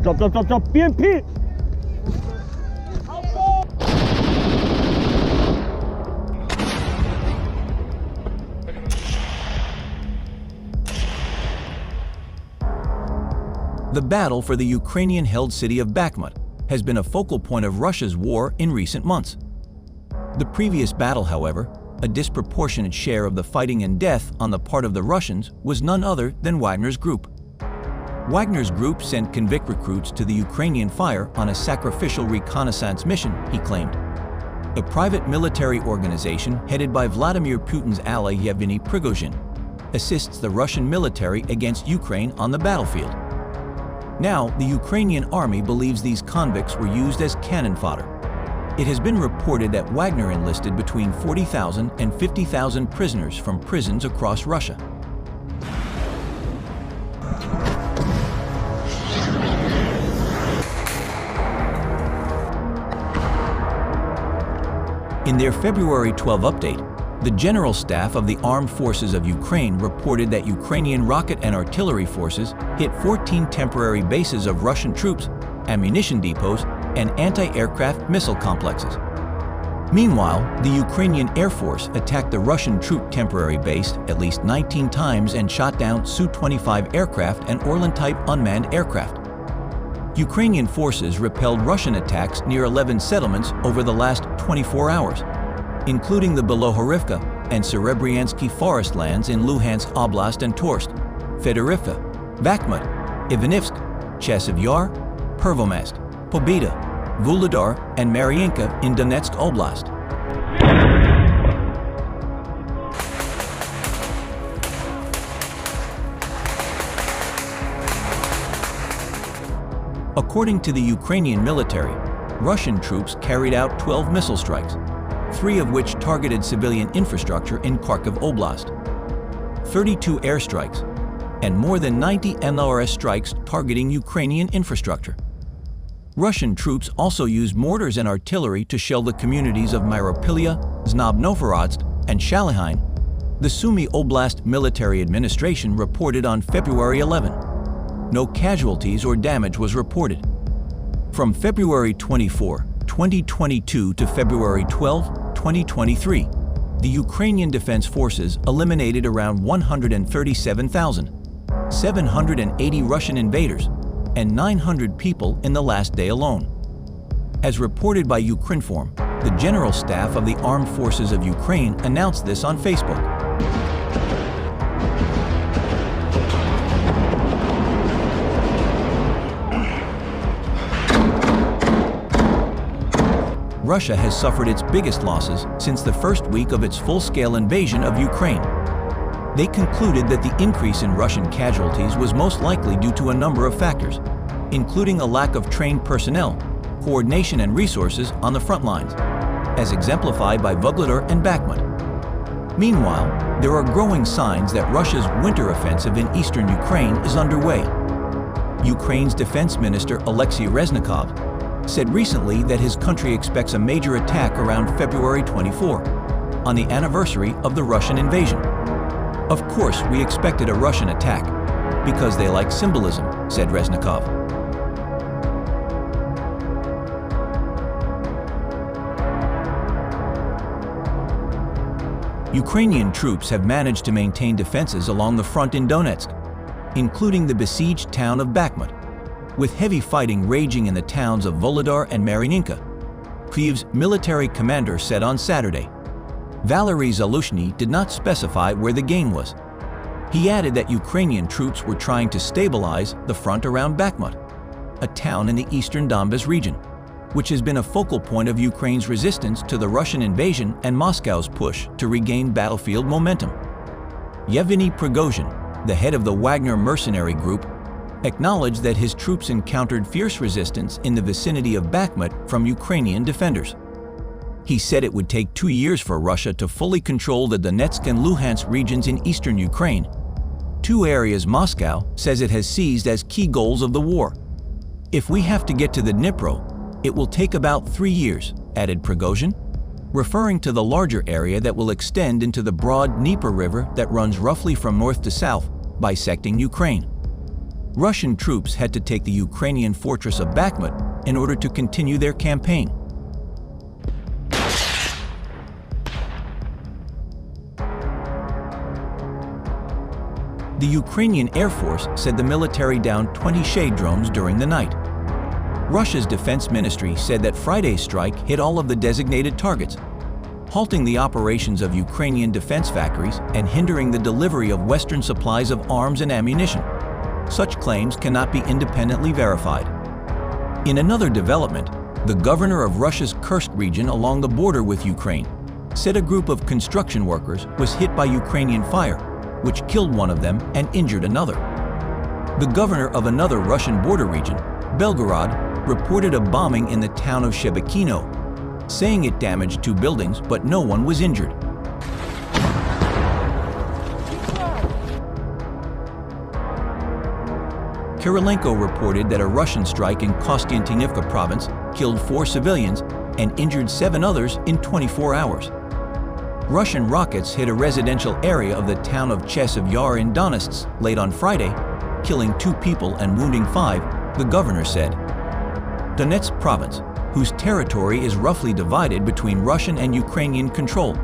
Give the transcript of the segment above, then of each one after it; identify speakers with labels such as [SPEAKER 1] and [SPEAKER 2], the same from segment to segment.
[SPEAKER 1] Drop, drop, drop, drop. BMP!
[SPEAKER 2] The battle for the Ukrainian-held city of Bakhmut has been a focal point of Russia's war in recent months. The previous battle, however, a disproportionate share of the fighting and death on the part of the Russians was none other than Wagner's group. Wagner's group sent convict recruits to the Ukrainian fire on a sacrificial reconnaissance mission, he claimed. A private military organization headed by Vladimir Putin's ally Yevgeny Prigozhin assists the Russian military against Ukraine on the battlefield. Now, the Ukrainian army believes these convicts were used as cannon fodder. It has been reported that Wagner enlisted between 40,000 and 50,000 prisoners from prisons across Russia. In their February 12 update, the General Staff of the Armed Forces of Ukraine reported that Ukrainian rocket and artillery forces hit 14 temporary bases of Russian troops, ammunition depots, and anti-aircraft missile complexes. Meanwhile, the Ukrainian Air Force attacked the Russian troop temporary base at least 19 times and shot down Su-25 aircraft and Orlan-type unmanned aircraft. Ukrainian forces repelled Russian attacks near 11 settlements over the last 24 hours, including the Belohorivka and Serebryansky forest lands in Luhansk Oblast and Torsk, Fedorivka, Bakhmut, Ivanivsk, Chasiv Yar, Pervomast, Pobeda, Vuhledar, and Mariinka in Donetsk Oblast. According to the Ukrainian military, Russian troops carried out 12 missile strikes, 3 of which targeted civilian infrastructure in Kharkiv Oblast, 32 airstrikes, and more than 90 MLRS strikes targeting Ukrainian infrastructure. Russian troops also used mortars and artillery to shell the communities of Myropilya, Znobnovorodsk, and Shalihain, the Sumy Oblast Military Administration reported on February 11. No casualties or damage was reported. From February 24, 2022 to February 12, 2023, the Ukrainian Defense Forces eliminated around 137,780 Russian invaders and 900 people in the last day alone. As reported by Ukrinform, the General Staff of the Armed Forces of Ukraine announced this on Facebook. Russia has suffered its biggest losses since the first week of its full-scale invasion of Ukraine. They concluded that the increase in Russian casualties was most likely due to a number of factors, including a lack of trained personnel, coordination and resources on the front lines, as exemplified by Vuhledar and Bakhmut. Meanwhile, there are growing signs that Russia's winter offensive in eastern Ukraine is underway. Ukraine's Defense Minister Alexei Reznikov said recently that his country expects a major attack around February 24, on the anniversary of the Russian invasion. Of course, we expected a Russian attack, because they like symbolism, said Reznikov. Ukrainian troops have managed to maintain defenses along the front in Donetsk, including the besieged town of Bakhmut, with heavy fighting raging in the towns of Vuhledar and Mariinka, Kyiv's military commander said on Saturday. Valery Zaluzhny did not specify where the gain was. He added that Ukrainian troops were trying to stabilize the front around Bakhmut, a town in the eastern Donbas region, which has been a focal point of Ukraine's resistance to the Russian invasion and Moscow's push to regain battlefield momentum. Yevgeny Prigozhin, the head of the Wagner mercenary group, acknowledged that his troops encountered fierce resistance in the vicinity of Bakhmut from Ukrainian defenders. He said it would take 2 years for Russia to fully control the Donetsk and Luhansk regions in eastern Ukraine, 2 areas Moscow says it has seized as key goals of the war. If we have to get to the Dnipro, it will take about 3 years, added Prigozhin, referring to the larger area that will extend into the broad Dnieper River that runs roughly from north to south, bisecting Ukraine. Russian troops had to take the Ukrainian fortress of Bakhmut in order to continue their campaign. The Ukrainian Air Force said the military downed 20 Shahed drones during the night. Russia's defense ministry said that Friday's strike hit all of the designated targets, halting the operations of Ukrainian defense factories and hindering the delivery of Western supplies of arms and ammunition. Such claims cannot be independently verified. In another development, the governor of Russia's Kursk region along the border with Ukraine said a group of construction workers was hit by Ukrainian fire, which killed one of them and injured another. The governor of another Russian border region, Belgorod, reported a bombing in the town of Shebekino, saying it damaged 2 buildings but no one was injured. Kirilenko reported that a Russian strike in Kostiantynivka province killed 4 civilians and injured 7 others in 24 hours. Russian rockets hit a residential area of the town of Chasiv Yar in Donetsk late on Friday, killing 2 people and wounding 5, the governor said. Donetsk province, whose territory is roughly divided between Russian and Ukrainian control,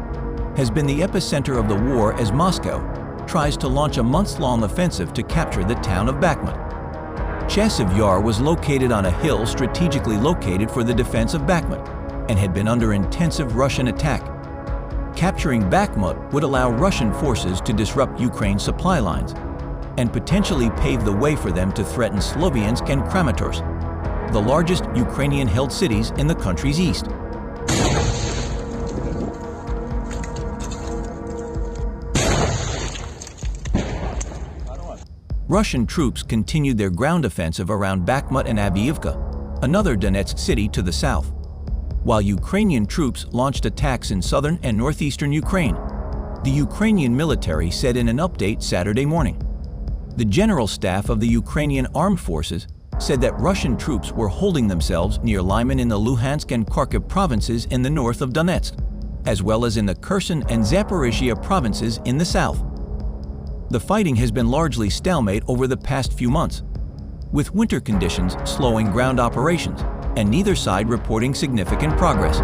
[SPEAKER 2] has been the epicenter of the war as Moscow tries to launch a months-long offensive to capture the town of Bakhmut. Chasiv Yar was located on a hill strategically located for the defense of Bakhmut and had been under intensive Russian attack. Capturing Bakhmut would allow Russian forces to disrupt Ukraine's supply lines and potentially pave the way for them to threaten Sloviansk and Kramatorsk, the largest Ukrainian-held cities in the country's east. Russian troops continued their ground offensive around Bakhmut and Avdiivka, another Donetsk city to the south, while Ukrainian troops launched attacks in southern and northeastern Ukraine, the Ukrainian military said in an update Saturday morning. The General Staff of the Ukrainian Armed Forces said that Russian troops were holding themselves near Lyman in the Luhansk and Kharkiv provinces in the north of Donetsk, as well as in the Kherson and Zaporizhia provinces in the south. The fighting has been largely stalemate over the past few months, with winter conditions slowing ground operations and neither side reporting significant progress.